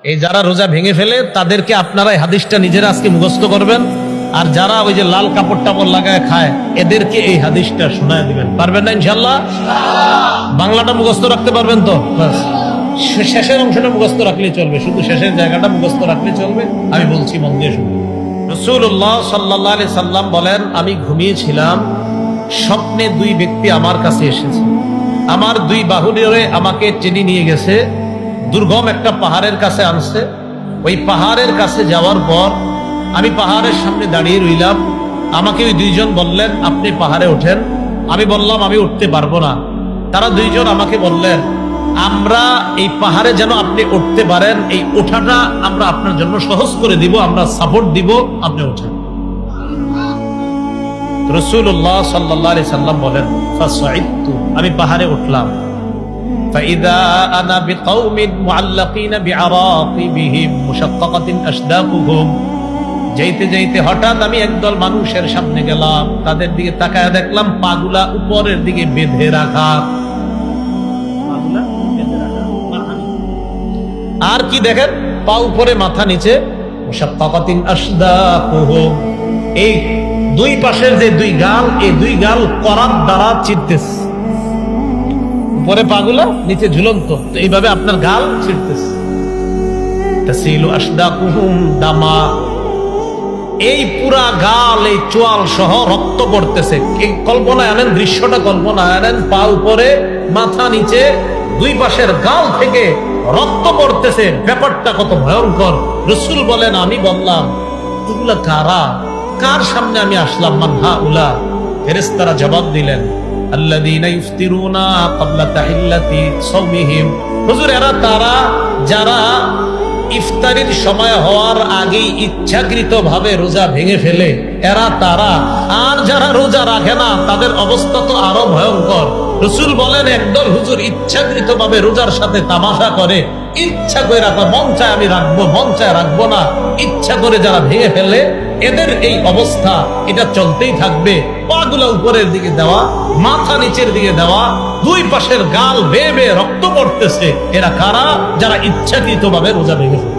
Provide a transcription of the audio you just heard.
এই যারা রোজা ভেঙে ফেলে তাদেরকে আপনারা এই হাদিসটা নিজেরা আজকে মুখস্থ করবেন, আর যারা ওই যে লাল কাপড় টাপড় লাগায় খায় এদেরকে এই হাদিসটা শোনায় দিবেন। পারবেন না ইনশাল্লাহ? বাংলাটা মুখস্থ রাখতে পারবেন তো? বাস শেষের অংশটা মুখস্থ রাখলেই চলবে, শুধু শেষের জায়গাটা মুখস্থ রাখলেই চলবে। আমি বলছি মন দিয়ে শুনুন। রাসূলুল্লাহ সাল্লাল্লাহু আলাইহি সাল্লাম বলেন, আমি ঘুমিয়েছিলাম, স্বপ্নে দুই ব্যক্তি আমার কাছে এসেছে, আমার দুই বাহু ধরে আমাকে টেনে নিয়ে গেছে, দুর্গম একটা পাহাড়ের কাছে আনছে। ওই পাহাড়ের কাছে যাওয়ার পর আমি পাহাড়ের সামনে দাঁড়িয়ে রইলাম। আমাকে ওই দুইজন বললেন, আপনি পাহাড়ে ওঠেন। আমি বললাম, আমি উঠতে পারবো না। তারা দুইজন আমাকে বললেন, আমরা এই পাহাড়ে যেন আপনি উঠতে পারেন, এই ওঠাটা আমরা আপনার জন্য সহজ করে দিব, আমরা সাপোর্ট দিব, আপনি ওঠেন। রাসূলুল্লাহ সাল্লাল্লাহু আলাইহি সাল্লাম বলেন, ফাসাইদতু, আমি পাহাড়ে উঠলাম। فإذا أنا بقوم معلقين بعراقبهم مشققة أشداقهم, যাইতে যাইতে হঠাৎ আমি একদল মানুষের সামনে গেলাম, তাদের দিকে তাকায় দেখলাম পাগুলা উপরের দিকে বেঁধে রাখা। আর কি দেখেন? পা উপরে মাথা নিচে। মুশাক্কাকাতিন আশদাকুহুম, এই দুই পাশের যে দুই গাল, এই দুই গাল করাত দ্বারা চিরতেছে। উপরে পাগুলা, নিচে ঝুলন্ত, এইভাবে আপনার গাল ছিড়তেছে। তাসিলু আশদাকুহুম দামা, এই পুরা গাল, এই চোয়াল সহ রক্ত পড়তেছে। এই কল্পনায় আনেন, দৃশ্যটা কল্পনায় আনেন, পা উপরে মাথা নিচে, দুই পাশের গাল থেকে রক্ত পড়তেছে। ব্যাপারটা কত ভয়ঙ্কর! রাসূল বলেন, আমি বললাম, এগুলা কারা? কার সামনে আমি আসলাম? মান হাউলা? ফেরেশতারা জবাব দিলেন, আল্লাযীনা ইফতিরুনা ক্বাবলা তাহিল্লাতি সাওমিহিম, হুজুর এরা তারা যারা ইফতারির সময় হওয়ার আগেই ইচ্ছাকৃতভাবে রোজা ভেঙে ফেলে, এরা তারা। আর যারা রোজা রাখে না তাদের অবস্থা তো আরো ভয়ঙ্কর। রাসূল বলেন, একদল হুজুর ইচ্ছাকৃতভাবে রোজার সাথে তামাশা করে, ইচ্ছা করে রাখা, মন চায় আমি রাখবো, মন চায় রাখবো না, ইচ্ছা করে যারা ভেঙে ফেলে, এদের এই অবস্থা, এটা চলতেই থাকবে। পাগুলা উপরের দিকে দেওয়া, মাথা নিচের দিকে দেওয়া, দুই পাশের গাল বেয়ে বেয়ে রক্ত পড়তেছে। এরা কারা? যারা ইচ্ছাকৃতভাবে রোজা ভেঙে ফেলে।